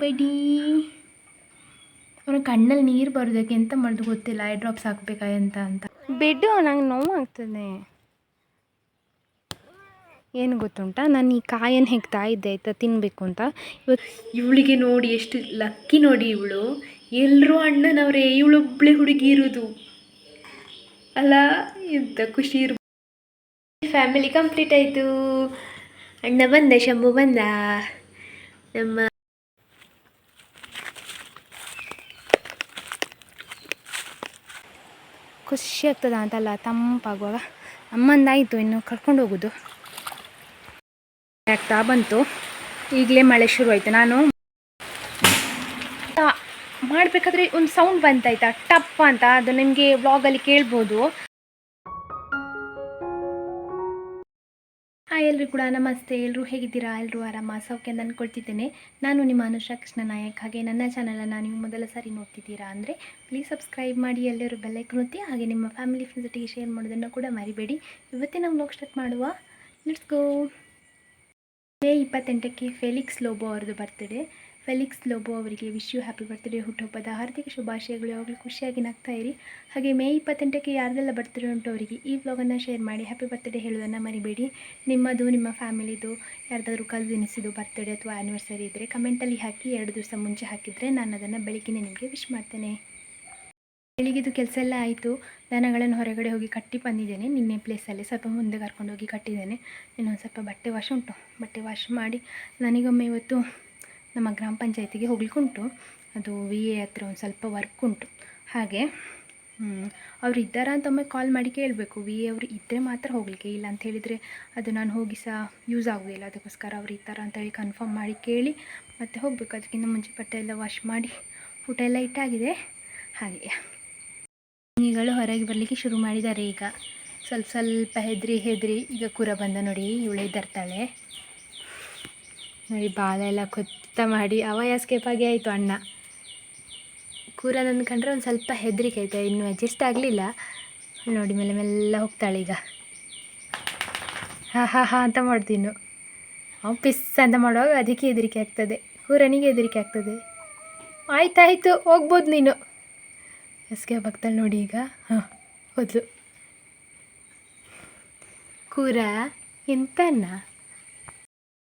ಬೇಡಿ ಅವನ ಕಣ್ಣಲ್ಲಿ ನೀರು ಬರೋದಕ್ಕೆ ಎಂತ ಮಾಡೋದು ಗೊತ್ತಿಲ್ಲ. ಐ ಡ್ರಾಪ್ಸ್ ಹಾಕ್ಬೇಕಾ ಅಂತ ಬೆಡ್ಡು ನಂಗೆ ನೋವು ಆಗ್ತದೆ. ಏನು ಗೊತ್ತುಂಟಾ, ನಾನು ಈ ಕಾಯನ್ನು ಹೆಕ್ತಾ ಇದ್ದೆ ಆಯಿತಾ, ತಿನ್ನಬೇಕು ಅಂತ. ಇವತ್ತು ಇವಳಿಗೆ ನೋಡಿ ಎಷ್ಟು ಲಕ್ಕಿ ನೋಡಿ, ಇವಳು ಎಲ್ಲರೂ ಅಣ್ಣನವರೇ, ಇವಳೊಬ್ಬಳೆ ಹುಡುಗಿ ಇರೋದು ಅಲ್ಲ, ಎಂತ ಖುಷಿ ಇರ್ಬೋದು. ಫ್ಯಾಮಿಲಿ ಕಂಪ್ಲೀಟ್ ಆಯಿತು. ಅಣ್ಣ ಬಂದ, ಶಂಭು ಬಂದ, ನಮ್ಮ ಖುಷಿ ಆಗ್ತದ ಅಂತಲ್ಲ ತಂಪಾಗುವಾಗ. ಅಮ್ಮಂದಾಯಿತು, ಇನ್ನು ಕರ್ಕೊಂಡು ಹೋಗೋದು ಆಗ್ತಾ ಬಂತು. ಈಗಲೇ ಮಳೆ ಶುರು ಆಯಿತು. ನಾನು ಮಾಡಬೇಕಾದ್ರೆ ಒಂದು ಸೌಂಡ್ ಬಂತಾಯ್ತಾ, ಟಪ್ ಅಂತ. ಅದು ನಿಮಗೆ ವ್ಲಾಗಲ್ಲಿ ಕೇಳ್ಬೋದು. ಎಲ್ರಿಗೂ ಕೂಡ ನಮಸ್ತೆ. ಎಲ್ಲರೂ ಹೇಗಿದ್ದೀರಾ? ಎಲ್ಲರೂ ಆರಾಮ ಸೌಖ್ಯ ಅಂತ ಅಂದ್ಕೊಳ್ತಿದ್ದೇನೆ. ನಾನು ನಿಮ್ಮ ಅನುಷಾ ಕೃಷ್ಣ ನಾಯಕ್. ಹಾಗೆ ನನ್ನ ಚಾನಲನ್ನು ನೀವು ಮೊದಲ ಸಾರಿ ನೋಡ್ತಿದ್ದೀರಾ ಅಂದರೆ ಪ್ಲೀಸ್ ಸಬ್ಸ್ಕ್ರೈಬ್ ಮಾಡಿ, ಎಲ್ಲರೂ ಬೆಲ್ಲೈಕನ್ ಒತ್ತಿ, ಹಾಗೆ ನಿಮ್ಮ ಫ್ಯಾಮಿಲಿ ಫ್ರೆಂಡ್ಸ್ ಶೇರ್ ಮಾಡೋದನ್ನು ಕೂಡ ಮರಿಬೇಡಿ. ಇವತ್ತೇ ನಾವು ವ್ಲಾಗ್ ಸ್ಟಾರ್ಟ್ ಮಾಡುವ. Let's go. ಮೇ 28ಕ್ಕೆ ಫೆಲಿಕ್ಸ್ ಲೋಬೋ ಅವ್ರದ್ದು ಬರ್ತ್ಡೇ. ಫೆಲಿಕ್ಸ್ ಲೋಬೋ ಅವರಿಗೆ ವಿಶ್ ಯು ಹ್ಯಾಪಿ ಬರ್ತ್ಡೇ, ಹುಟ್ಟುಹಬ್ಬದ ಹಾರ್ದಿಕ ಶುಭಾಶಯಗಳು. ಯಾವಾಗಲೂ ಖುಷಿಯಾಗಿ ನಗ್ತಾ ಇರಿ. ಹಾಗೆ ಮೇ 28ಕ್ಕೆ ಯಾರ್ದೆಲ್ಲ ಬರ್ತ್ಡೇ ಉಂಟು ಅವರಿಗೆ ಈ ವ್ಲಾಗನ್ನು ಶೇರ್ ಮಾಡಿ ಹ್ಯಾಪಿ ಬರ್ತ್ಡೇ ಹೇಳೋದನ್ನು ಮರಿಬೇಡಿ. ನಿಮ್ಮದು, ನಿಮ್ಮ ಫ್ಯಾಮಿಲಿದು, ಯಾರ್ದಾದ್ರೂ ಕಸಿನ್ಸಿದು ಬರ್ತ್ಡೇ ಅಥವಾ ಆ್ಯನಿವರ್ಸರಿ ಇದ್ದರೆ ಕಮೆಂಟಲ್ಲಿ ಹಾಕಿ. 2 ದಿವಸ ಮುಂಚೆ ಹಾಕಿದರೆ ನಾನು ಅದನ್ನು ಬೆಳಗ್ಗೆ ನಿಮಗೆ ವಿಶ್ ಮಾಡ್ತೇನೆ. ಬೆಳಿಗ್ಗೆದು ಕೆಲಸ ಎಲ್ಲ ಆಯಿತು. ದನಗಳನ್ನು ಹೊರಗಡೆ ಹೋಗಿ ಕಟ್ಟಿ ಬಂದಿದ್ದೇನೆ. ನಿನ್ನೆ ಪ್ಲೇಸಲ್ಲಿ ಸ್ವಲ್ಪ ಮುಂದೆ ಕರ್ಕೊಂಡು ಹೋಗಿ ಕಟ್ಟಿದ್ದೇನೆ. ಇನ್ನೊಂದು ಸ್ವಲ್ಪ ಬಟ್ಟೆ ವಾಶ್ ಉಂಟು. ಬಟ್ಟೆ ವಾಶ್ ಮಾಡಿ ನನಗೊಮ್ಮೆ ಇವತ್ತು ನಮ್ಮ ಗ್ರಾಮ ಪಂಚಾಯತಿಗೆ ಹೋಗ್ಲಿಕ್ಕೆ ಉಂಟು. ಅದು VA ಹತ್ರ ಒಂದು ಸ್ವಲ್ಪ ವರ್ಕ್ ಉಂಟು. ಹಾಗೆ ಅವರು ಇದ್ದಾರಾ ಅಂತ ಒಮ್ಮೆ ಕಾಲ್ ಮಾಡಿ ಕೇಳಬೇಕು. VA ಅವರು ಇದ್ದರೆ ಮಾತ್ರ ಹೋಗಲಿಕ್ಕೆ, ಇಲ್ಲ ಅಂತ ಹೇಳಿದರೆ ಅದು ನಾನು ಹೋಗಿ ಸಹ ಯೂಸ್ ಆಗೋದಿಲ್ಲ. ಅದಕ್ಕೋಸ್ಕರ ಅವರು ಇದ್ದಾರಾ ಅಂತೇಳಿ ಕನ್ಫರ್ಮ್ ಮಾಡಿ ಕೇಳಿ ಮತ್ತೆ ಹೋಗಬೇಕು. ಅದಕ್ಕಿಂತ ಮುಂಚೆ ಬಟ್ಟೆ ಎಲ್ಲ ವಾಶ್ ಮಾಡಿ ಊಟ ಎಲ್ಲ ಇಟ್ಟಾಗಿದೆ. ಹಾಗೆ ಈಗಳು ಹೊರಗೆ ಬರಲಿಕ್ಕೆ ಶುರು ಮಾಡಿದ್ದಾರೆ. ಈಗ ಸ್ವಲ್ಪ ಹೆದ್ರಿ ಈಗ ಕೂರ ಬಂದ ನೋಡಿ. ಇವಳು ಎದ್ದರ್ತಾಳೆ ನೋಡಿ, ಬಾಲ ಎಲ್ಲ ಕೊತ್ತ ಮಾಡಿ ಅವ ಎಸ್ಕೇಪ್ ಆಗಿ ಆಯಿತು. ಅಣ್ಣ ಕೂರ ನನ್ನ ಕಂಡ್ರೆ ಒಂದು ಸ್ವಲ್ಪ ಹೆದರಿಕೆ ಆಯಿತಾ, ಇನ್ನೂ ಅಡ್ಜಸ್ಟ್ ಆಗಲಿಲ್ಲ ನೋಡಿ. ಮೆಲ್ಲ ಹೋಗ್ತಾಳೆ ಈಗ. ಹಾ ಅಂತ ಮಾಡ್ತೀನು. ಅವ್ನು ಪಿಸ್ ಅಂತ ಮಾಡುವಾಗ ಅದಕ್ಕೆ ಹೆದರಿಕೆ ಆಗ್ತದೆ, ಕೂರನಿಗೆ ಹೆದರಿಕೆ ಆಗ್ತದೆ. ಆಯ್ತಾಯಿತು ಹೋಗ್ಬೋದು ನೀನು. ಎಸ್ಕೇಪ್ ಆಗ್ತಾಳೆ ನೋಡಿ ಈಗ. ಹೋದ್ಲು ಕೂರ. ಎಂತನ್ನ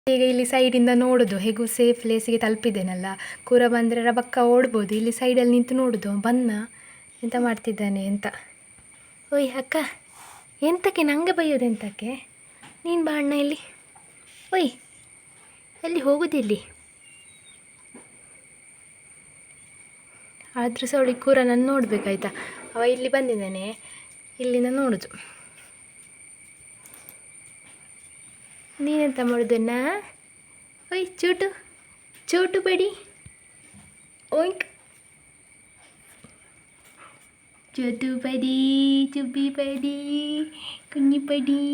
ಈಗ ಇಲ್ಲಿ ಸೈಡಿಂದ ನೋಡೋದು, ಹೇಗೂ ಸೇಫ್ ಪ್ಲೇಸಿಗೆ ತಲುಪಿದ್ದೇನಲ್ಲ. ಕೂರ ಬಂದರೆ ರಬಕ್ಕ ಓಡ್ಬೋದು. ಇಲ್ಲಿ ಸೈಡಲ್ಲಿ ನಿಂತು ನೋಡೋದು ಬನ್ನ ಎಂತ ಮಾಡ್ತಿದ್ದಾನೆ ಅಂತ. ಓಯ್ ಅಕ್ಕ, ಎಂತಕ್ಕೆ ನನಗೆ ಬೈಯೋದು? ಎಂತಕ್ಕೆ ನೀನು ಬಾ ಅಣ್ಣ ಇಲ್ಲಿ. ಓಯ್ ಎಲ್ಲಿ ಹೋಗೋದಿಲ್ಲಿ? ಆದರೂ ಸಹ ಅವಳಿಗೆ ಕೂರ ನಾನು ನೋಡಬೇಕಾಯ್ತಾ. ಅವ ಇಲ್ಲಿ ಬಂದಿದ್ದಾನೆ, ಇಲ್ಲಿಂದ ನೋಡೋದು. ನೀನೆಂತ ಮಾಡೋದನ್ನ? ಓಯ್ ಚೋಟು ಬಡಿ. ಓಯ್ಕ್ ಚೋಟು ಬಡಿ, ಚುಬ್ಬಿ ಬಡಿ, ಕುഞ്ഞി ಬಡಿ.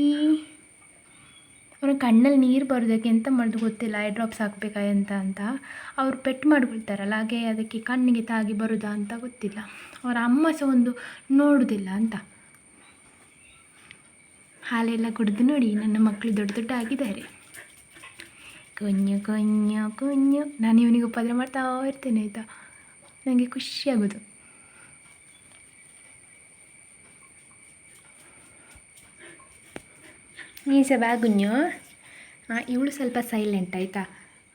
ಅವನ ಕಣ್ಣಲ್ಲಿ ನೀರು ಬರೋದಕ್ಕೆ ಎಂತ ಮಾಡೋದು ಗೊತ್ತಿಲ್ಲ. ಐ ಡ್ರಾಪ್ಸ್ ಹಾಕಬೇಕಾ ಅಂತ ಅವರು ಪೆಟ್ ಮಾಡ್ಕೊಳ್ತಾರಲ್ಲ, ಹಾಗೆ ಅದಕ್ಕೆ ಕಣ್ಣಿಗೆ ತಾಗಿ ಬರೋದಾ ಅಂತ ಗೊತ್ತಿಲ್ಲ. ಅವರ ಅಮ್ಮ ಸಹ ಒಂದು ನೋಡೋದಿಲ್ಲ ಅಂತ. ಹಾಲೆಲ್ಲ ಕುಡಿದು ನೋಡಿ ನನ್ನ ಮಕ್ಕಳು ದೊಡ್ಡ ಆಗಿದ್ದಾರೆ. ಕುഞ്ഞು. ನಾನು ಇವನಿಗೆ ಉಪದ್ರ ಮಾಡ್ತಾ ಇರ್ತೇನೆ ಆಯಿತಾ, ನನಗೆ ಖುಷಿಯಾಗೋದು. ನೀ ಸಹ ಬಾ ಕುഞ്ഞು. ಇವಳು ಸ್ವಲ್ಪ ಸೈಲೆಂಟ್ ಆಯಿತಾ.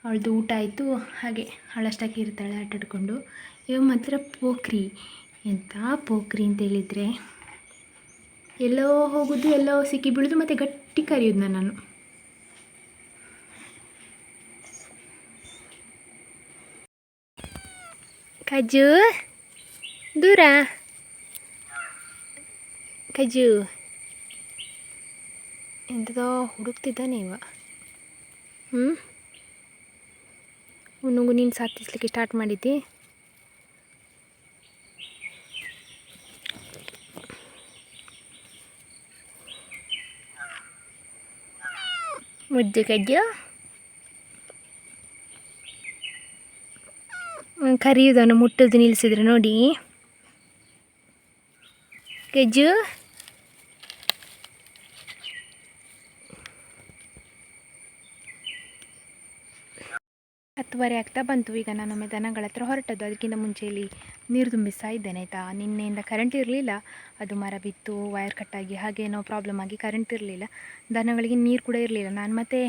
ಅವಳದು ಊಟ ಆಯಿತು, ಹಾಗೆ ಅವಳಷ್ಟಕ್ಕೆ ಇರ್ತಾಳೆ ಆಟಾಡ್ಕೊಂಡು. ಇವ ಮಾತ್ರ ಪೋಖ್ರಿ. ಎಂಥ ಪೋಖ್ರಿ ಅಂತ ಹೇಳಿದರೆ, ಎಲ್ಲೋ ಹೋಗೋದು, ಎಲ್ಲೋ ಸಿಕ್ಕಿ ಬೀಳೋದು, ಮತ್ತು ಗಟ್ಟಿ ಕರೆಯೋದು ನನ್ನನ್ನು. ಕಜ್ಜು ದೂರ, ಕಜ್ಜು ಎಂಥದೋ ಹುಡುಕ್ತಿದ್ದಾನೆ ಇವ. ಉಣ್ಣುಗು ನೀನು ಸಾಧಿಸ್ಲಿಕ್ಕೆ ಸ್ಟಾರ್ಟ್ ಮಾಡಿದ್ದಿ. ಮುದ್ದು ಕಜ್ಜು ಕರೆಯುವುದನ್ನು ಮುಟ್ಟೋದು ನಿಲ್ಲಿಸಿದ್ರೆ ನೋಡಿ. ಕಜ್ಜು 10:30 ಆಗ್ತಾ ಬಂತು. ಈಗ ನಾನೊಮ್ಮೆ ದನಗಳ ಹತ್ರ ಹೊರಟದ್ದು. ಅದಕ್ಕಿಂತ ಮುಂಚೆ ಇಲ್ಲಿ ನೀರು ತುಂಬಿಸ್ತಾ ಇದ್ದೇನೆ ಆಯಿತಾ. ನಿನ್ನೆಯಿಂದ ಕರೆಂಟ್ ಇರಲಿಲ್ಲ, ಅದು ಮರ ಬಿತ್ತು, ವೈರ್ ಕಟ್ಟಾಗಿ ಹಾಗೆ ಏನೋ ಪ್ರಾಬ್ಲಮ್ ಆಗಿ ಕರೆಂಟ್ ಇರಲಿಲ್ಲ, ದನಗಳಿಗೆ ನೀರು ಕೂಡ ಇರಲಿಲ್ಲ. ನಾನು ಮತ್ತೆ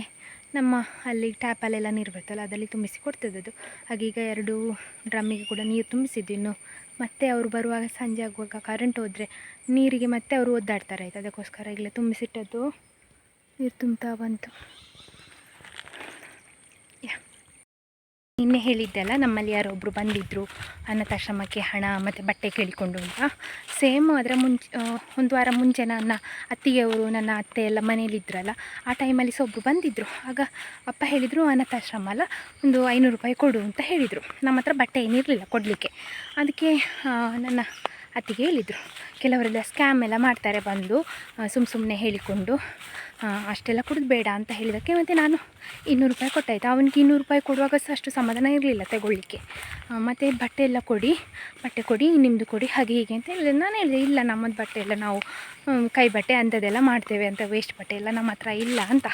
ನಮ್ಮ ಅಲ್ಲಿ ಟ್ಯಾಪಲ್ಲೆಲ್ಲ ನೀರು ಬರ್ತಲ್ಲ ಅದರಲ್ಲಿ ತುಂಬಿಸಿ ಕೊಡ್ತದ್ದು. ಹಾಗೆ ಈಗ 2 ಡ್ರಮ್ಮಿಗೆ ಕೂಡ ನೀರು ತುಂಬಿಸಿದ್ದು. ಇನ್ನು ಮತ್ತೆ ಅವರು ಬರುವಾಗ ಸಂಜೆ ಆಗುವಾಗ ಕರೆಂಟ್ ಹೋದರೆ ನೀರಿಗೆ ಮತ್ತೆ ಅವರು ಒದ್ದಾಡ್ತಾರೆ ಆಯಿತು. ಅದಕ್ಕೋಸ್ಕರ ಈಗಲೇ ತುಂಬಿಸಿಟ್ಟದ್ದು ನೀರು ತುಂಬ್ತಾ ಬಂತು. ನಿನ್ನೆ ಹೇಳಿದ್ದೆಲ್ಲ ನಮ್ಮಲ್ಲಿ ಯಾರೊಬ್ಬರು ಬಂದಿದ್ದರು ಅನಾಥಾಶ್ರಮಕ್ಕೆ ಹಣ ಮತ್ತು ಬಟ್ಟೆ ಕೇಳಿಕೊಂಡು ಅಂತ. ಸೇಮ್ ಅದರ ಒಂದು ವಾರ ಮುಂಚೆ ನನ್ನ ಅತ್ತಿಗೆಯವರು, ನನ್ನ ಅತ್ತೆ ಎಲ್ಲ ಮನೇಲಿದ್ದರಲ್ಲ, ಆ ಟೈಮಲ್ಲಿ ಸಹ ಒಬ್ಬರು ಬಂದಿದ್ದರು. ಆಗ ಅಪ್ಪ ಹೇಳಿದರು ಅನಾಥಾಶ್ರಮ ಅಲ್ಲ, ಒಂದು 500 ರೂಪಾಯಿ ಕೊಡು ಅಂತ ಹೇಳಿದರು. ನಮ್ಮ ಹತ್ರ ಬಟ್ಟೆ ಏನಿರಲಿಲ್ಲ ಕೊಡಲಿಕ್ಕೆ. ಅದಕ್ಕೆ ನನ್ನ ಅತ್ತಿಗೆ ಹೇಳಿದರು, ಕೆಲವರೆಲ್ಲ ಸ್ಕ್ಯಾಮ್ ಎಲ್ಲ ಮಾಡ್ತಾರೆ ಬಂದು ಸುಮ್ಮನೆ ಹೇಳಿಕೊಂಡು, ಅಷ್ಟೆಲ್ಲ ಕೊಡೋದು ಬೇಡ ಅಂತ ಹೇಳಿದ್ದಕ್ಕೆ ಮತ್ತು ನಾನು 200 ರೂಪಾಯಿ ಕೊಟ್ಟಾಯ್ತು. ಅವನಿಗೆ 200 ರೂಪಾಯಿ ಕೊಡುವಾಗ ಸಹ ಅಷ್ಟು ಸಮಾಧಾನ ಇರಲಿಲ್ಲ ತಗೊಳ್ಳಿಕ್ಕೆ. ಮತ್ತು ಬಟ್ಟೆ ಎಲ್ಲ ಕೊಡಿ, ಬಟ್ಟೆ ಕೊಡಿ, ನಿಮ್ಮದು ಕೊಡಿ, ಹಾಗೆ ಹೀಗೆ ಅಂತ ಹೇಳಿದೆ. ನಾನು ಹೇಳಿದೆ ಇಲ್ಲ, ನಮ್ಮದು ಬಟ್ಟೆ ಎಲ್ಲ ನಾವು ಕೈ ಬಟ್ಟೆ ಅಂಥದ್ದೆಲ್ಲ ಮಾಡ್ತೇವೆ ಅಂತ, ವೇಸ್ಟ್ ಬಟ್ಟೆ ಎಲ್ಲ ನಮ್ಮ ಹತ್ರ ಇಲ್ಲ ಅಂತ.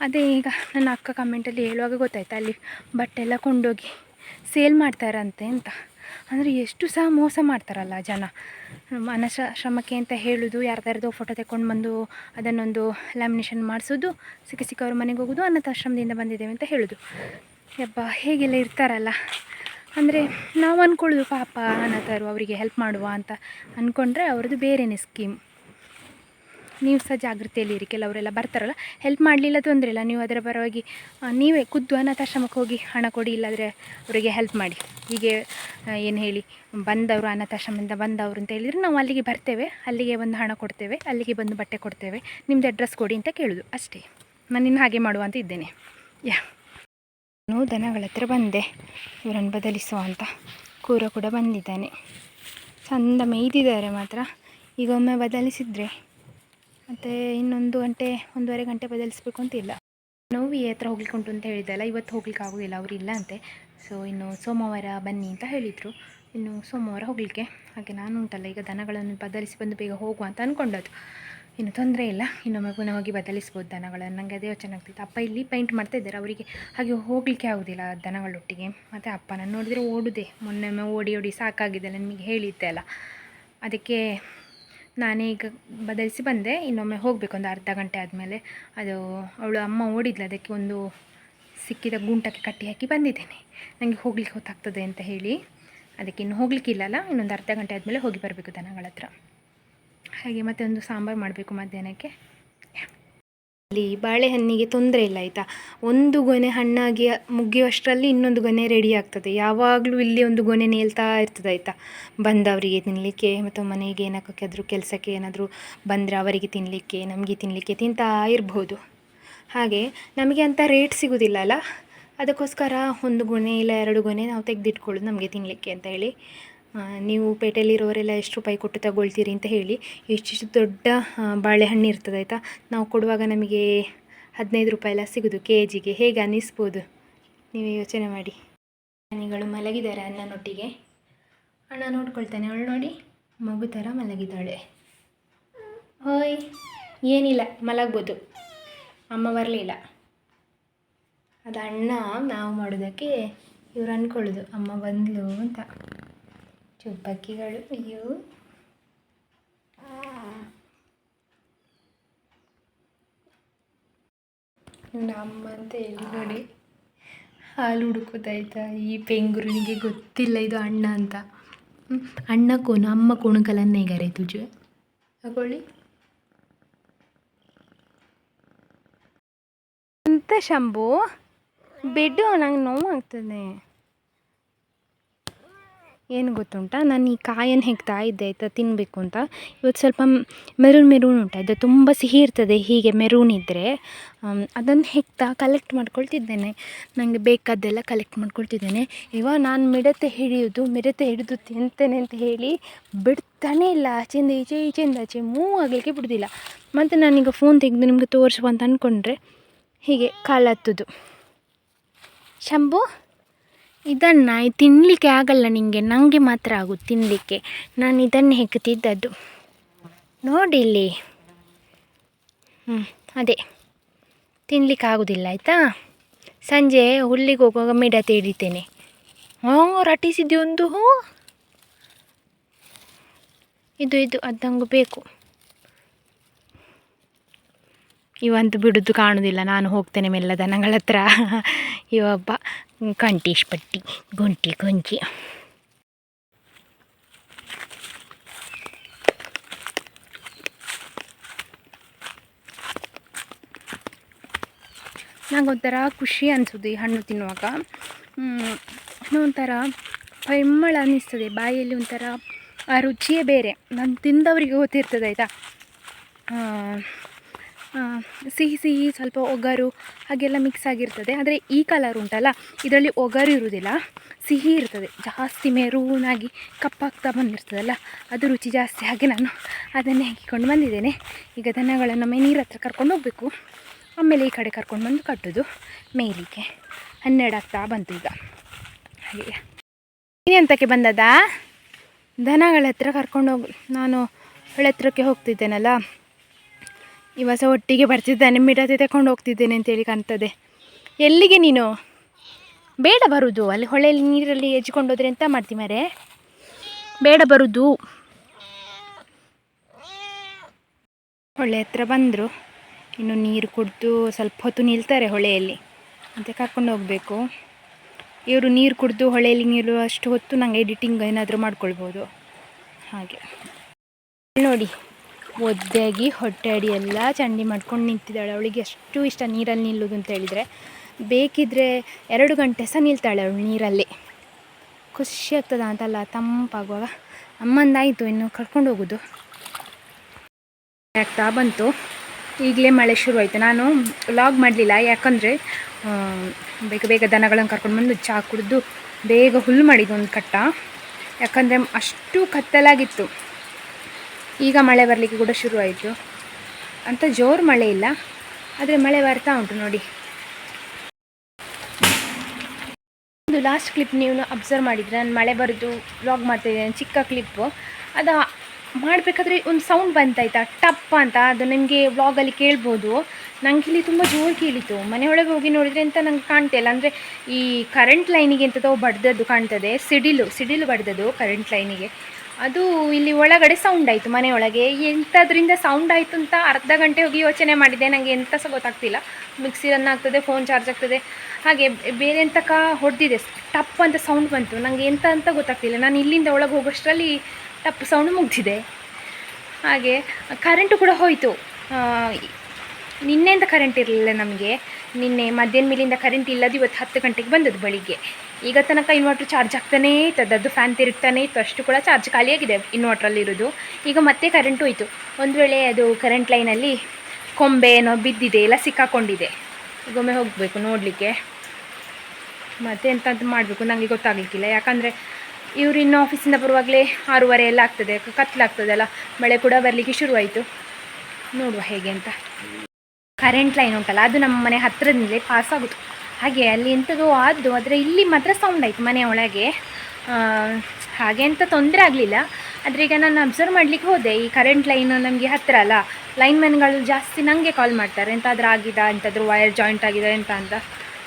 ಅದೇ ಈಗ ನನ್ನ ಅಕ್ಕ ಕಮೆಂಟಲ್ಲಿ ಹೇಳುವಾಗ ಗೊತ್ತಾಯ್ತು, ಅಲ್ಲಿ ಬಟ್ಟೆ ಎಲ್ಲ ಕೊಂಡೋಗಿ ಸೇಲ್ ಮಾಡ್ತಾರಂತೆ ಅಂತ. ಅಂದರೆ ಎಷ್ಟು ಸಹ ಮೋಸ ಮಾಡ್ತಾರಲ್ಲ ಜನ. ಅನಾಥಾಶ್ರಮಕ್ಕೆ ಅಂತ ಹೇಳೋದು, ಯಾರ್ದಾರ್ದೋ ಫೋಟೋ ತೆಕ್ಕೊಂಡು ಬಂದು ಅದನ್ನೊಂದು ಲ್ಯಾಮಿನೇಷನ್ ಮಾಡಿಸೋದು, ಸಿಕ್ಕವ್ರ ಮನೆಗೆ ಹೋಗೋದು, ಅನಾಥಾಶ್ರಮದಿಂದ ಬಂದಿದ್ದೇವೆ ಅಂತ ಹೇಳೋದು. ಯಬ್ಬ ಹೇಗೆಲ್ಲ ಇರ್ತಾರಲ್ಲ. ಅಂದರೆ ನಾವು ಅಂದ್ಕೊಳ್ಳೋದು ಪಾಪ ಅನಾಥರು, ಅವರಿಗೆ ಹೆಲ್ಪ್ ಮಾಡುವ ಅಂತ ಅಂದ್ಕೊಂಡ್ರೆ ಅವ್ರದ್ದು ಬೇರೆಯೇ ಸ್ಕೀಮ್. ನೀವು ಸಹ ಜಾಗೃತಿಯಲ್ಲಿರಿ. ಕೆಲವರೆಲ್ಲ ಬರ್ತಾರಲ್ಲ, ಹೆಲ್ಪ್ ಮಾಡಲಿಲ್ಲ ತೊಂದರೆ ಇಲ್ಲ, ನೀವು ಅದರ ಪರವಾಗಿ ನೀವೇ ಖುದ್ದು ಅನಾಥಾಶ್ರಮಕ್ಕೆ ಹೋಗಿ ಹಣ ಕೊಡಿ, ಇಲ್ಲಾಂದರೆ ಅವರಿಗೆ ಹೆಲ್ಪ್ ಮಾಡಿ. ಹೀಗೆ ಏನು ಹೇಳಿ, ಬಂದವರು ಅನಾಥಾಶ್ರಮದಿಂದ ಬಂದವರು ಅಂತ ಹೇಳಿದರೆ ನಾವು ಅಲ್ಲಿಗೆ ಬರ್ತೇವೆ, ಅಲ್ಲಿಗೆ ಒಂದು ಹಣ ಕೊಡ್ತೇವೆ, ಅಲ್ಲಿಗೆ ಬಂದು ಬಟ್ಟೆ ಕೊಡ್ತೇವೆ, ನಿಮ್ಮದು ಅಡ್ರೆಸ್ ಕೊಡಿ ಅಂತ ಕೇಳೋದು ಅಷ್ಟೇ. ನಾನು ಇನ್ನು ಹಾಗೆ ಮಾಡುವ ಅಂತ ಇದ್ದೇನೆ. ನಾನು ದನಗಳ ಹತ್ರ ಬಂದೆ ಇವರನ್ನು ಬದಲಿಸುವ ಅಂತ. ಕೂರ ಕೂಡ ಬಂದಿದ್ದಾನೆ, ಚಂದ ಮೇಯ್ದಿದ್ದಾರೆ ಮಾತ್ರ. ಈಗ ಒಮ್ಮೆ ಬದಲಿಸಿದರೆ ಮತ್ತು ಇನ್ನೊಂದು ಗಂಟೆ 1.5 ಗಂಟೆ ಬದಲಿಸಬೇಕು ಅಂತಿಲ್ಲ. ನೋವಿ ಹತ್ರ ಹೋಗ್ಲಿಕ್ಕೆ ಉಂಟು ಅಂತ ಹೇಳಿದ್ದಲ್ಲ, ಇವತ್ತು ಹೋಗ್ಲಿಕ್ಕೆ ಆಗೋದಿಲ್ಲ, ಅವರು ಇಲ್ಲ ಅಂತೆ. ಸೊ ಇನ್ನು ಸೋಮವಾರ ಬನ್ನಿ ಅಂತ ಹೇಳಿದರು, ಇನ್ನು ಸೋಮವಾರ ಹೋಗಲಿಕ್ಕೆ. ಹಾಗೆ ನಾನು ಉಂಟಲ್ಲ ಈಗ ದನಗಳನ್ನು ಬದಲಿಸಿ ಬಂದು ಬೇಗ ಹೋಗುವ ಅಂತ ಅಂದ್ಕೊಂಡದ್ದು. ಇನ್ನು ತೊಂದರೆ ಇಲ್ಲ, ಇನ್ನೊಮ್ಮೆ ಪುನಃ ಹೋಗಿ ಬದಲಿಸ್ಬೋದು ದನಗಳನ್ನು. ನನಗೆ ಅದೇ ಯೋಚನೆ ಆಗ್ತಿತ್ತು. ಅಪ್ಪ ಇಲ್ಲಿ ಪೇಂಟ್ ಮಾಡ್ತಾ ಇದ್ದಾರೆ, ಅವರಿಗೆ ಹಾಗೆ ಹೋಗಲಿಕ್ಕೆ ಆಗೋದಿಲ್ಲ ದನಗಳೊಟ್ಟಿಗೆ. ಮತ್ತು ಅಪ್ಪನನ್ನು ನೋಡಿದರೆ ಓಡುದೆ, ಮೊನ್ನೆ ಓಡಿ ಸಾಕಾಗಿದೆ, ನಿಮಗೆ ಹೇಳಿದ್ದೆ ಅಲ್ಲ. ಅದಕ್ಕೆ ನಾನೇ ಈಗ ಬದಲಿಸಿ ಬಂದೆ. ಇನ್ನೊಮ್ಮೆ ಹೋಗಬೇಕು ಒಂದು ಅರ್ಧ ಗಂಟೆ ಆದಮೇಲೆ. ಅದು ಅವಳು ಅಮ್ಮ ಓಡಿದ್ಲು, ಅದಕ್ಕೆ ಒಂದು ಸಿಕ್ಕಿದ ಗುಂಟಕ್ಕೆ ಕಟ್ಟಿ ಹಾಕಿ ಬಂದಿದ್ದೇನೆ, ನನಗೆ ಹೋಗ್ಲಿಕ್ಕೆ ಗೊತ್ತಾಗ್ತದೆ ಅಂತ ಹೇಳಿ. ಅದಕ್ಕೆ ಇನ್ನು ಹೋಗಲಿಕ್ಕಿಲ್ಲಲ್ಲ, ಇನ್ನೊಂದು ಅರ್ಧ ಗಂಟೆ ಆದಮೇಲೆ ಹೋಗಿ ಬರಬೇಕು ದನಗಳ ಹತ್ರ. ಹಾಗೆ ಮತ್ತೆ ಒಂದು ಸಾಂಬಾರು ಮಾಡಬೇಕು ಮಧ್ಯಾಹ್ನಕ್ಕೆ. ಅಲ್ಲಿ ಬಾಳೆಹಣ್ಣಿಗೆ ತೊಂದರೆ ಇಲ್ಲ ಆಯಿತಾ, ಒಂದು ಗೊನೆ ಹಣ್ಣಾಗಿ ಮುಗಿಯುವಷ್ಟರಲ್ಲಿ ಇನ್ನೊಂದು ಗೊನೆ ರೆಡಿ ಆಗ್ತದೆ. ಯಾವಾಗಲೂ ಇಲ್ಲಿ ಒಂದು ಗೊನೆ ನೇಲ್ತಾ ಇರ್ತದೆ ಆಯಿತಾ, ಬಂದವರಿಗೆ ತಿನ್ನಲಿಕ್ಕೆ ಮತ್ತು ಮನೆಗೆ ಏನಕ್ಕಾದ್ರೂ ಕೆಲಸಕ್ಕೆ ಏನಾದರೂ ಬಂದರೆ ಅವರಿಗೆ ತಿನ್ನಲಿಕ್ಕೆ, ನಮಗೆ ತಿನ್ನಲಿಕ್ಕೆ ತಿಂತಾ ಇರ್ಬೋದು. ಹಾಗೆ ನಮಗೆ ಅಂತ ರೇಟ್ ಸಿಗೋದಿಲ್ಲ ಅಲ್ಲ, ಅದಕ್ಕೋಸ್ಕರ ಒಂದು ಗೊನೆ ಇಲ್ಲ 2 ಗೊನೆ ನಾವು ತೆಗೆದಿಟ್ಕೊಳ್ಳೋದು ನಮಗೆ ತಿನ್ನಲಿಕ್ಕೆ ಅಂತ ಹೇಳಿ. ನೀವು ಪೇಟೆಯಲ್ಲಿರೋರೆಲ್ಲ ಎಷ್ಟು ರೂಪಾಯಿ ಕೊಟ್ಟು ತಗೊಳ್ತೀರಿ ಅಂತ ಹೇಳಿ. ಇಷ್ಟಿಷ್ಟು ದೊಡ್ಡ ಬಾಳೆಹಣ್ಣು ಇರ್ತದೆ ಆಯಿತಾ, ನಾವು ಕೊಡುವಾಗ ನಮಗೆ 15 ರೂಪಾಯಿ ಎಲ್ಲ ಸಿಗೋದು KGಗೆ. ಹೇಗೆ ಅನ್ನಿಸ್ಬೋದು ನೀವೇ ಯೋಚನೆ ಮಾಡಿ. ಮನೆಗಳು ಮಲಗಿದ್ದಾರೆ ಅಣ್ಣನೊಟ್ಟಿಗೆ, ಅಣ್ಣ ನೋಡ್ಕೊಳ್ತಾನೆ. ಅವಳು ನೋಡಿ ಮಗು ಥರ ಮಲಗಿದ್ದಾಳೆ. ಹೋಯ್, ಏನಿಲ್ಲ, ಮಲಗ್ಬೋದು, ಅಮ್ಮ ಬರಲಿಲ್ಲ. ಅದು ಅಣ್ಣ ನಾವು ಮಾಡೋದಕ್ಕೆ ಇವ್ರು ಅಂದ್ಕೊಳ್ಳೋದು ಅಮ್ಮ ಬಂದಳು ಅಂತ. ಚುಪ್ಪಕ್ಕಿಗಳು, ಅಯ್ಯೋ. ನಮ್ಮ ಅಂತ ಹೇಳಿ ನೋಡಿ ಹಾಲು ಹುಡುಕೋದಾಯ್ತಾ. ಈ ಪೆಂಗುರುನಿಗೆ ಗೊತ್ತಿಲ್ಲ ಇದು ಅಣ್ಣ ಅಂತ. ಅಣ್ಣ ಕೋನು ಅಮ್ಮ ಕೋಣು ಕಲನ್ನೇಗಾರೆ ತುಜು ತಗೊಳ್ಳಿ ಅಂತ. ಶಂಭು ಬೆಡ್ಡು, ನಂಗೆ ನೋವಾಗ್ತದೆ. ಏನು ಗೊತ್ತುಂಟಾ, ನಾನು ಈ ಕಾಯನ್ನು ಹೆಕ್ತಾ ಇದ್ದೆ ಆಯಿತಾ ತಿನ್ನಬೇಕು ಅಂತ. ಇವತ್ತು ಸ್ವಲ್ಪ ಮೆರೂನ್ ಉಂಟು, ಅದು ತುಂಬ ಸಿಹಿ ಇರ್ತದೆ. ಹೀಗೆ ಮೆರೂನ್ ಇದ್ದರೆ ಅದನ್ನು ಹೆಕ್ತಾ ಕಲೆಕ್ಟ್ ಮಾಡ್ಕೊಳ್ತಿದ್ದೇನೆ. ನನಗೆ ಬೇಕಾದ್ದೆಲ್ಲ ಕಲೆಕ್ಟ್ ಮಾಡ್ಕೊಳ್ತಿದ್ದೇನೆ. ಇವಾಗ ನಾನು ಮಿಡತೆ ಹಿಡಿದು ತಿಂತೇನೆ ಅಂತ ಹೇಳಿ ಬಿಡ್ತಾನೇ ಇಲ್ಲ. ಆಚೆಯಿಂದ ಈಚೆಯಿಂದ ಆಚೆ ಮೂವ್ ಆಗಲಿಕ್ಕೆ ಬಿಡೋದಿಲ್ಲ. ಮತ್ತು ನಾನೀಗ ಫೋನ್ ತೆಗೆದು ನಿಮಗೆ ತೋರಿಸುವ ಅಂತ ಅಂದ್ಕೊಂಡ್ರೆ ಹೀಗೆ ಕಾಲತ್ತದು. ಶಂಭು, ಇದನ್ನು ತಿನ್ನಲಿಕ್ಕೆ ಆಗಲ್ಲ ನಿನಗೆ, ನನಗೆ ಮಾತ್ರ ಆಗೋದು ತಿನ್ನಲಿಕ್ಕೆ. ನಾನು ಇದನ್ನು ಹೆಕ್ತಿದ್ದದ್ದು ನೋಡಿ ಇಲ್ಲಿ. ಅದೇ ತಿನ್ನಲಿಕ್ಕೆ ಆಗೋದಿಲ್ಲ ಆಯಿತಾ. ಸಂಜೆ ಹುಲ್ಲಿಗೆ ಹೋಗುವಾಗ ಮಿಡತೆ ಹಿಡಿತೇನೆ. ರಟಿಸಿದ್ದೆ ಒಂದು. ಇದು ಅದಂಗೆ ಬೇಕು. ಇವಂತೂ ಬಿಡೋದು ಕಾಣೋದಿಲ್ಲ. ನಾನು ಹೋಗ್ತೇನೆ ಮೆಲ್ಲ ದನಗಳ ಹತ್ರ. ಇವಬ್ಬ ಕಂಟೀಶ್ ಪಟ್ಟಿ ಗುಂಟಿ ಗುಂಜಿ. ನಂಗೊಂಥರ ಖುಷಿ ಅನಿಸೋದು ಈ ಹಣ್ಣು ತಿನ್ನುವಾಗ. ಒಂಥರ ಪರಿಮಳ ಅನ್ನಿಸ್ತದೆ ಬಾಯಲ್ಲಿ. ಒಂಥರ ಆ ರುಚಿಯೇ ಬೇರೆ. ನಾನು ತಿಂದವರಿಗೆ ಗೊತ್ತಿರ್ತದೆ ಆಯಿತಾ. ಸಿಹಿ ಸಿಹಿ ಸ್ವಲ್ಪ ಒಗರು ಹಾಗೆಲ್ಲ ಮಿಕ್ಸ್ ಆಗಿರ್ತದೆ. ಆದರೆ ಈ ಕಲರ್ ಉಂಟಲ್ಲ, ಇದರಲ್ಲಿ ಒಗರು ಇರುವುದಿಲ್ಲ, ಸಿಹಿ ಇರ್ತದೆ ಜಾಸ್ತಿ. ಮೆರೂನಾಗಿ ಕಪ್ಪಾಗ್ತಾ ಬಂದಿರ್ತದಲ್ಲ, ಅದು ರುಚಿ ಜಾಸ್ತಿ. ಹಾಗೆ ನಾನು ಅದನ್ನೇ ಹಾಕಿಕೊಂಡು ಬಂದಿದ್ದೇನೆ. ಈಗ ದನಗಳನ್ನು ನೀರ ಹತ್ರ ಕರ್ಕೊಂಡು ಹೋಗಬೇಕು. ಆಮೇಲೆ ಈ ಕಡೆ ಕರ್ಕೊಂಡು ಬಂದು ಕಟ್ಟೋದು ಮೇಲಿಗೆ. 12 ಆಗ್ತಾ ಬಂತು ಈಗ. ಹಾಗೆ ಇನ್ನೆಂತಕ್ಕೆ ಬಂದದಾ? ದನಗಳ ಹತ್ರ ಕರ್ಕೊಂಡು ಹೋಗು. ನಾನು ಹೊಳೆ ಹತ್ರಕ್ಕೆ ಹೋಗ್ತಿದ್ದೇನಲ್ಲ, ಇವಾಗ ಸಹ ಒಟ್ಟಿಗೆ ಬರ್ತಿದ್ದಾನೆ. ಮಿಡತೆ ತಗೊಂಡು ಹೋಗ್ತಿದ್ದೇನೆ ಅಂತೇಳಿ ಕಾಣ್ತದೆ. ಎಲ್ಲಿಗೆ ನೀನು? ಬೇಡ ಬರುವುದು. ಅಲ್ಲಿ ಹೊಳೆಯಲ್ಲಿ ನೀರಲ್ಲಿ ಎಜ್ಜಿಕೊಂಡು ಹೋದ್ರೆ ಎಂತ ಮಾಡ್ತಿ ಮರೆ? ಬೇಡ ಬರುವುದು. ಹೊಳೆ ಹತ್ರ ಬಂದರು. ಇನ್ನು ನೀರು ಕುಡಿದು ಸ್ವಲ್ಪ ಹೊತ್ತು ನಿಲ್ತಾರೆ ಹೊಳೆಯಲ್ಲಿ, ಮತ್ತು ಕರ್ಕೊಂಡು ಹೋಗಬೇಕು. ಇವರು ನೀರು ಕುಡಿದು ಹೊಳೆಯಲ್ಲಿ ನಿಲ್ಲುವಷ್ಟು ಹೊತ್ತು ನನಗೆ ಎಡಿಟಿಂಗ್ ಏನಾದರೂ ಮಾಡ್ಕೊಳ್ಬೋದು. ಹಾಗೆ ನೋಡಿ, ಒದ್ದಾಗಿ ಹೊಟ್ಟೆ ಅಡಿ ಎಲ್ಲ ಚಂಡಿ ಮಾಡ್ಕೊಂಡು ನಿಂತಿದ್ದಾಳೆ. ಅವಳಿಗೆ ಎಷ್ಟು ಇಷ್ಟ ನೀರಲ್ಲಿ ನಿಲ್ಲೋದು ಅಂತ ಹೇಳಿದರೆ. ಬೇಕಿದ್ದರೆ 2 ಗಂಟೆ ಸಹ ನಿಲ್ತಾಳೆ ಅವಳು ನೀರಲ್ಲಿ. ಖುಷಿ ಆಗ್ತದ ಅಂತಲ್ಲ ತಂಪಾಗುವಾಗ. ಅಮ್ಮಂದಾಯಿತು, ಇನ್ನು ಕರ್ಕೊಂಡು ಹೋಗೋದು ಆಗ್ತಾ ಬಂತು. ಈಗಲೇ ಮಳೆ ಶುರುವಾಯಿತು. ನಾನು ವ್ಲಾಗ್ ಮಾಡಲಿಲ್ಲ, ಯಾಕಂದರೆ ಬೇಗ ಬೇಗ ದನಗಳನ್ನು ಕರ್ಕೊಂಡು ಬಂದು ಚಹಾ ಕುಡಿದು ಬೇಗ ಹುಲ್ಲು ಮಾಡಿದ್ದು ಒಂದು ಕಟ್ಟ. ಯಾಕಂದರೆ ಅಷ್ಟು ಕತ್ತಲಾಗಿತ್ತು. ಈಗ ಮಳೆ ಬರಲಿಕ್ಕೆ ಕೂಡ ಶುರುವಾಯಿತು. ಅಂತ ಜೋರು ಮಳೆ ಇಲ್ಲ, ಆದರೆ ಮಳೆ ಬರ್ತಾ ಉಂಟು ನೋಡಿ. ಒಂದು ಲಾಸ್ಟ್ ಕ್ಲಿಪ್ ನೀವು ಅಬ್ಸರ್ವ್ ಮಾಡಿದರೆ, ನಾನು ಮಳೆ ಬರೋದು ವ್ಲಾಗ್ ಮಾಡ್ತಾಯಿದ್ದೇನೆ, ಚಿಕ್ಕ ಕ್ಲಿಪ್ಪು. ಅದು ಮಾಡಬೇಕಾದ್ರೆ ಒಂದು ಸೌಂಡ್ ಬಂತಾಯ್ತಾ, ಟಪ್ ಅಂತ. ಅದು ನಿಮಗೆ ವ್ಲಾಗಲ್ಲಿ ಕೇಳ್ಬೋದು. ನಂಗೆ ಇಲ್ಲಿ ತುಂಬ ಜೋರು ಕೇಳಿತು. ಮನೆಯೊಳಗೆ ಹೋಗಿ ನೋಡಿದರೆ ಅಂತ ನಂಗೆ ಕಾಣ್ತಿಲ್ಲ. ಅಂದರೆ ಈ ಕರೆಂಟ್ ಲೈನಿಗೆ ಎಂಥದೋ ಬಡ್ದದ್ದು ಕಾಣ್ತದೆ. ಸಿಡಿಲು ಬಡ್ದದ್ದು ಕರೆಂಟ್ ಲೈನಿಗೆ. ಅದು ಇಲ್ಲಿ ಒಳಗಡೆ ಸೌಂಡ್ ಆಯಿತು ಮನೆಯೊಳಗೆ. ಎಂಥದ್ರಿಂದ ಸೌಂಡ್ ಆಯಿತು ಅಂತ ಅರ್ಧ ಗಂಟೆ ಹೋಗಿ ಯೋಚನೆ ಮಾಡಿದೆ. ನನಗೆ ಎಂಥ ಸಹ ಗೊತ್ತಾಗ್ತಿಲ್ಲ. ಮಿಕ್ಸಿ ರನ್ ಆಗ್ತದೆ, ಫೋನ್ ಚಾರ್ಜ್ ಆಗ್ತದೆ, ಹಾಗೆ ಬೇರೆ ಎಂತಕ ಹೊಡೆದಿದೆ. ಟಪ್ ಅಂತ ಸೌಂಡ್ ಬಂತು. ನನಗೆ ಎಂತ ಅಂತ ಗೊತ್ತಾಗ್ತಿಲ್ಲ. ನಾನು ಇಲ್ಲಿಂದ ಒಳಗೆ ಹೋಗೋಷ್ಟರಲ್ಲಿ ಟಪ್ ಸೌಂಡ್ ಮುಗ್ದಿದೆ. ಹಾಗೆ ಕರೆಂಟು ಕೂಡ ಹೋಯಿತು. ನಿನ್ನೆಯಿಂದ ಕರೆಂಟ್ ಇರಲಿಲ್ಲ ನಮಗೆ. ನಿನ್ನೆ ಮಧ್ಯಾಹ್ನ ಮೇಲಿಂದ ಕರೆಂಟ್ ಇಲ್ಲದು. ಇವತ್ತು 10 ಗಂಟೆಗೆ ಬಂದದ್ದು ಬೆಳಿಗ್ಗೆ. ಈಗ ತನಕ ಇನ್ವರ್ಟ್ರ್ ಚಾರ್ಜ್ ಆಗ್ತಾನೇ ಇರ್ತದೆ, ಅದು ಫ್ಯಾನ್ ತಿರುಗ್ತಾನೆ ಇತ್ತು. ಅಷ್ಟು ಕೂಡ ಚಾರ್ಜ್ ಖಾಲಿಯಾಗಿದೆ ಇನ್ವರ್ಟ್ರಲ್ಲಿರೋದು. ಈಗ ಮತ್ತೆ ಕರೆಂಟ್ ಹೋಯಿತು. ಒಂದು ವೇಳೆ ಅದು ಕರೆಂಟ್ ಲೈನಲ್ಲಿ ಕೊಂಬೆ ಏನೋ ಬಿದ್ದಿದೆ, ಎಲ್ಲ ಸಿಕ್ಕಾಕೊಂಡಿದೆ. ಈಗೊಮ್ಮೆ ಹೋಗಬೇಕು ನೋಡಲಿಕ್ಕೆ. ಮತ್ತು ಎಂಥದ್ದು ಮಾಡಬೇಕು ನನಗೆ ಗೊತ್ತಾಗಲಿಕ್ಕಿಲ್ಲ. ಯಾಕಂದರೆ ಇವರು ಇನ್ನು ಆಫೀಸಿಂದ ಬರುವಾಗಲೇ 6:30 ಎಲ್ಲ ಆಗ್ತದೆ, ಕತ್ಲಾಗ್ತದಲ್ಲ. ಮಳೆ ಕೂಡ ಬರಲಿಕ್ಕೆ ಶುರುವಾಯಿತು. ನೋಡುವ ಹೇಗೆ ಅಂತ. ಕರೆಂಟ್ ಲೈನ್ ಉಂಟಲ್ಲ, ಅದು ನಮ್ಮ ಮನೆ ಹತ್ತಿರದಿಂದಲೇ ಪಾಸ್ ಆಗೋದು. ಹಾಗೆ ಅಲ್ಲಿ ಎಂಥದೋ ಆದ್ದು, ಆದರೆ ಇಲ್ಲಿ ಮಾತ್ರ ಸೌಂಡ್ ಆಯಿತು ಮನೆಯ ಒಳಗೆ. ಹಾಗೆ ಅಂತ ತೊಂದರೆ ಆಗಲಿಲ್ಲ. ಆದರೆ ಈಗ ನಾನು ಅಬ್ಸರ್ವ್ ಮಾಡಲಿಕ್ಕೆ ಹೋದೆ. ಈ ಕರೆಂಟ್ ಲೈನು ನಮಗೆ ಹತ್ತಿರ ಅಲ್ಲ, ಲೈನ್ಮೆನ್ಗಳು ಜಾಸ್ತಿ ನನಗೆ ಕಾಲ್ ಮಾಡ್ತಾರೆ, ಎಂತಾದರೂ ಆಗಿದೆ, ಎಂತಾದರೂ ವೈರ್ ಜಾಯಿಂಟ್ ಆಗಿದೆ ಎಂತ ಅಂತ.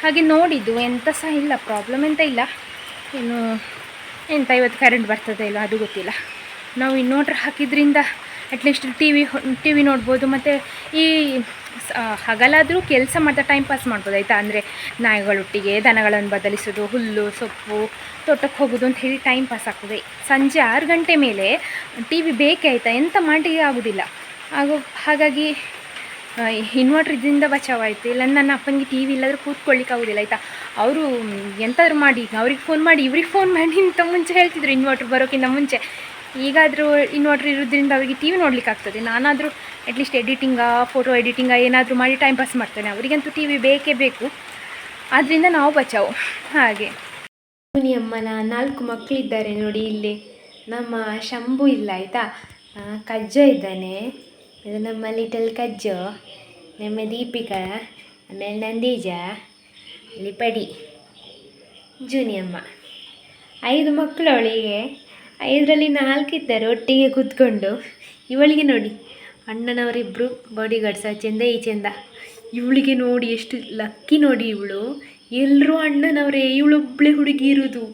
ಹಾಗೆ ನೋಡಿದ್ದು ಎಂಥ ಸಹ ಇಲ್ಲ, ಪ್ರಾಬ್ಲಮ್ ಎಂತ ಇಲ್ಲ. ಇನ್ನು ಎಂತ ಇವತ್ತು ಕರೆಂಟ್ ಬರ್ತದೆ ಇಲ್ಲ ಅದು ಗೊತ್ತಿಲ್ಲ. ನಾವು ಇನ್ವರ್ಟರ್ ಹಾಕಿದ್ರಿಂದ ಅಟ್ಲೀಸ್ಟ್ ಟಿ ವಿ ನೋಡ್ಬೋದು. ಮತ್ತು ಈ ಹಗಲಾದರೂ ಕೆಲಸ ಮಾಡ್ತಾ ಟೈಮ್ ಪಾಸ್ ಮಾಡ್ಬೋದು ಆಯಿತಾ. ಅಂದರೆ ನಾಯಿಗಳೊಟ್ಟಿಗೆ ದನಗಳನ್ನು ಬದಲಿಸೋದು, ಹುಲ್ಲು ಸೊಪ್ಪು ತೋಟಕ್ಕೆ ಹೋಗೋದು ಅಂತ ಹೇಳಿ ಟೈಮ್ ಪಾಸ್ ಆಗ್ತದೆ. ಸಂಜೆ 6 ಗಂಟೆ ಮೇಲೆ ಟಿ ವಿ ಬೇಕೇ ಆಯಿತಾ, ಎಂತ ಮಾಡಿಗೆ ಆಗೋದಿಲ್ಲ. ಹಾಗಾಗಿ ಇನ್ವರ್ಟ್ರ್ ಇದರಿಂದ ಬಚಾವಾಯಿತು. ಇಲ್ಲ ನನ್ನ ಅಪ್ಪನಿಗೆ ಟಿ ವಿ ಇಲ್ಲಾದರೂ ಕೂತ್ಕೊಳ್ಳಿಕ್ಕೆ ಆಗೋದಿಲ್ಲ ಆಯಿತಾ. ಅವರು ಎಂತಾದ್ರು ಮಾಡಿ ಅವ್ರಿಗೆ ಫೋನ್ ಮಾಡಿ ಇವ್ರಿಗೆ ಫೋನ್ ಮಾಡಿ ಇಂಥ ಮುಂಚೆ ಹೇಳ್ತಿದ್ರು, ಇನ್ವರ್ಟ್ರ್ ಬರೋಕ್ಕಿಂತ ಮುಂಚೆ. ಈಗಾದರೂ ಇನ್ವರ್ಟ್ರ್ ಇರೋದ್ರಿಂದ ಅವರಿಗೆ ಟಿ ವಿ ನೋಡ್ಲಿಕ್ಕೆ ಆಗ್ತದೆ. ನಾನಾದರೂ ಅಟ್ಲೀಸ್ಟ್ ಫೋಟೋ ಎಡಿಟಿಂಗ ಏನಾದರೂ ಮಾಡಿ ಟೈಮ್ ಪಾಸ್ ಮಾಡ್ತೇನೆ. ಅವರಿಗಂತೂ ಟಿ ವಿ ಬೇಕೇ ಬೇಕು. ಆದ್ದರಿಂದ ನಾವು ಬಚಾವು. ಹಾಗೆ ಅಮ್ಮನ 4 ಮಕ್ಕಳಿದ್ದಾರೆ ನೋಡಿ. ಇಲ್ಲಿ ನಮ್ಮ ಶಂಭು ಇಲ್ಲ ಆಯಿತಾ, ಕಜ್ಜ ಇದ್ದಾನೆ. ಇದು ನಮ್ಮ ಲಿಟಲ್ ಕಜ್ಜು, ನಮ್ಮ ದೀಪಿಕಾ, ಆಮೇಲೆ ನಂದೀಜ, ಇಲ್ಲಿ ಪಡಿ, ಜೂನಿಯಮ್ಮ. 5 ಮಕ್ಕಳು ಅವಳಿಗೆ. 5ರಲ್ಲಿ 4 ಇದ್ದಾರೆ ಒಟ್ಟಿಗೆ ಕೂತ್ಕೊಂಡು. ಇವಳಿಗೆ ನೋಡಿ, ಅಣ್ಣನವರಿಬ್ಬರು ಬಾಡಿ ಗಾರ್ಡ್ಸ್, ಆಚೆಂದ ಈಚೆಂದ. ಇವಳಿಗೆ ನೋಡಿ ಎಷ್ಟು ಲಕ್ಕಿ ನೋಡಿ ಇವಳು. ಎಲ್ಲರೂ ಅಣ್ಣನವರೇ, ಇವಳೊಬ್ಬಳೆ ಹುಡುಗಿ ಇರೋದು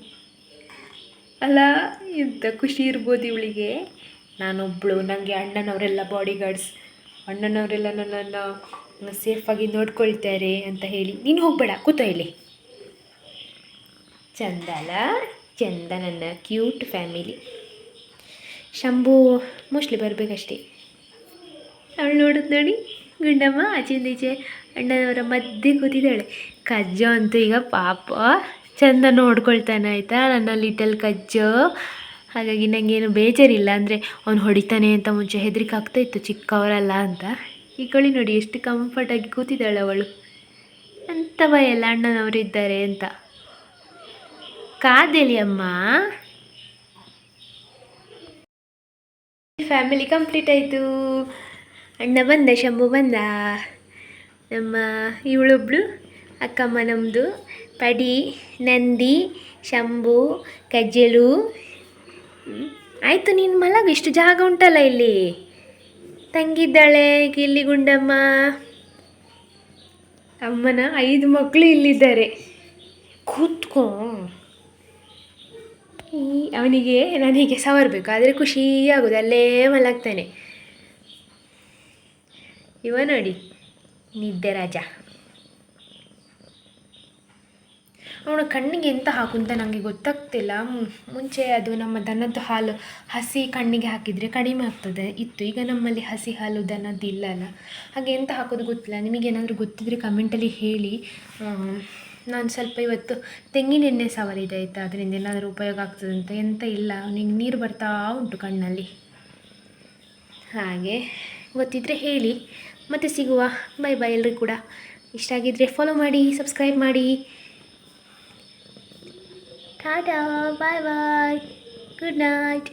ಅಲ್ಲ. ಎಂಥ ಖುಷಿ ಇರ್ಬೋದು ಇವಳಿಗೆ. ನಾನೊಬ್ಬಳು, ನನಗೆ ಅಣ್ಣನವರೆಲ್ಲ ಬಾಡಿ ಗಾರ್ಡ್ಸ್, ಅಣ್ಣನವರೆಲ್ಲ ನನ್ನನ್ನು ಸೇಫಾಗಿ ನೋಡ್ಕೊಳ್ತಾರೆ ಅಂತ ಹೇಳಿ. ನೀನು ಹೋಗಬೇಡ, ಕೂತೋ ಇಲ್ಲಿ. ಚಂದ ಅಲ್ಲ, ಚಂದ ನನ್ನ ಕ್ಯೂಟ್ ಫ್ಯಾಮಿಲಿ. ಶಂಭು ಮೋಸ್ಟ್ಲಿ ಬರಬೇಕಷ್ಟೇ. ಅವಳು ನೋಡುದು ನೋಡಿ, ಗುಂಡಮ್ಮ ಆಚೆಯಿಂದ ಈಚೆ ಅಣ್ಣನವರ ಮಧ್ಯೆ ಕೂತಿದ್ದಾಳೆ. ಕಜ್ಜ ಅಂತೂ ಈಗ ಪಾಪ ಚಂದ ನೋಡ್ಕೊಳ್ತಾನೆ, ಆಯಿತಾ, ನನ್ನ ಲಿಟಲ್ ಕಜ್ಜ. ಹಾಗಾಗಿ ನನಗೇನು ಬೇಜಾರಿಲ್ಲ. ಅಂದರೆ ಅವ್ನು ಹೊಡಿತಾನೆ ಅಂತ ಮುಂಚೆ ಹೆದರಿಕೆ ಆಗ್ತಾಯಿತ್ತು, ಚಿಕ್ಕವರಲ್ಲ ಅಂತ. ಈ ಕಳಿ ನೋಡಿ ಎಷ್ಟು ಕಂಫರ್ಟಾಗಿ ಕೂತಿದ್ದಾಳೆ ಅವಳು. ಅಂತ ಭಯ ಎಲ್ಲ ಅಣ್ಣನವರು ಇದ್ದಾರೆ ಅಂತ. ಕಾದೇಲಿ ಅಮ್ಮ. ಫ್ಯಾಮಿಲಿ ಕಂಪ್ಲೀಟ್ ಆಯಿತು. ಅಣ್ಣ ಬಂದ, ಶಂಭು ಬಂದ, ನಮ್ಮ ಇವಳೊಬ್ಳು ಅಕ್ಕಮ್ಮ, ನಮ್ಮದು ಪಡಿ, ನಂದಿ, ಶಂಭು, ಕಜ್ಜಲು. ಆಯಿತು, ನೀನು ಮಲಗು, ಇಷ್ಟು ಜಾಗ ಉಂಟಲ್ಲ ಇಲ್ಲಿ. ತಂಗಿದ್ದಾಳೆ ಇಲ್ಲಿ ಗುಂಡಮ್ಮ. ಅಮ್ಮನ 5 ಮಕ್ಕಳು ಇಲ್ಲಿದ್ದಾರೆ. ಕೂತ್ಕೋ. ಅವನಿಗೆ ನಾನು ಹೀಗೆ ಸವರಬೇಕು, ಆದರೆ ಖುಷಿಯಾಗೋದು, ಅಲ್ಲೇ ಮಲಗ್ತಾನೆ. ಇವ ನೋಡಿ ನಿದ್ದೆ ರಾಜ. ಅವನ ಕಣ್ಣಿಗೆ ಎಂತ ಹಾಕು ಅಂತ ನನಗೆ ಗೊತ್ತಾಗ್ತಿಲ್ಲ. ಮುಂಚೆ ಅದು ನಮ್ಮ ದನದ್ದು ಹಾಲು ಹಸಿ ಕಣ್ಣಿಗೆ ಹಾಕಿದರೆ ಕಡಿಮೆ ಆಗ್ತದೆ ಇತ್ತು. ಈಗ ನಮ್ಮಲ್ಲಿ ಹಸಿ ಹಾಲು ದನದ್ದು ಇಲ್ಲಲ್ಲ, ಹಾಗೆ ಎಂತ ಹಾಕೋದು ಗೊತ್ತಿಲ್ಲ. ನಿಮಗೇನಾದರೂ ಗೊತ್ತಿದ್ದರೆ ಕಮೆಂಟಲ್ಲಿ ಹೇಳಿ. ನಾನು ಸ್ವಲ್ಪ ಇವತ್ತು ತೆಂಗಿನೆಣ್ಣೆ ಸವರಿದೆ, ಆಯಿತಾ, ಅದರಿಂದ ಏನಾದರೂ ಉಪಯೋಗ ಆಗ್ತದಂತ. ಎಂತ ಇಲ್ಲ, ಅವನಿಗೆ ನೀರು ಬರ್ತಾ ಉಂಟು ಕಣ್ಣಲ್ಲಿ. ಹಾಗೆ ಗೊತ್ತಿದ್ದರೆ ಹೇಳಿ. ಮತ್ತೆ ಸಿಗುವ. ಬೈ ಬೈ ಎಲ್ರಿಗೂ ಕೂಡ. ಇಷ್ಟ ಆಗಿದ್ದರೆ ಫಾಲೋ ಮಾಡಿ, ಸಬ್ಸ್ಕ್ರೈಬ್ ಮಾಡಿ. ಟಾಟಾ, ಬಾಯ್ ಬಾಯ್, ಗುಡ್ ನೈಟ್.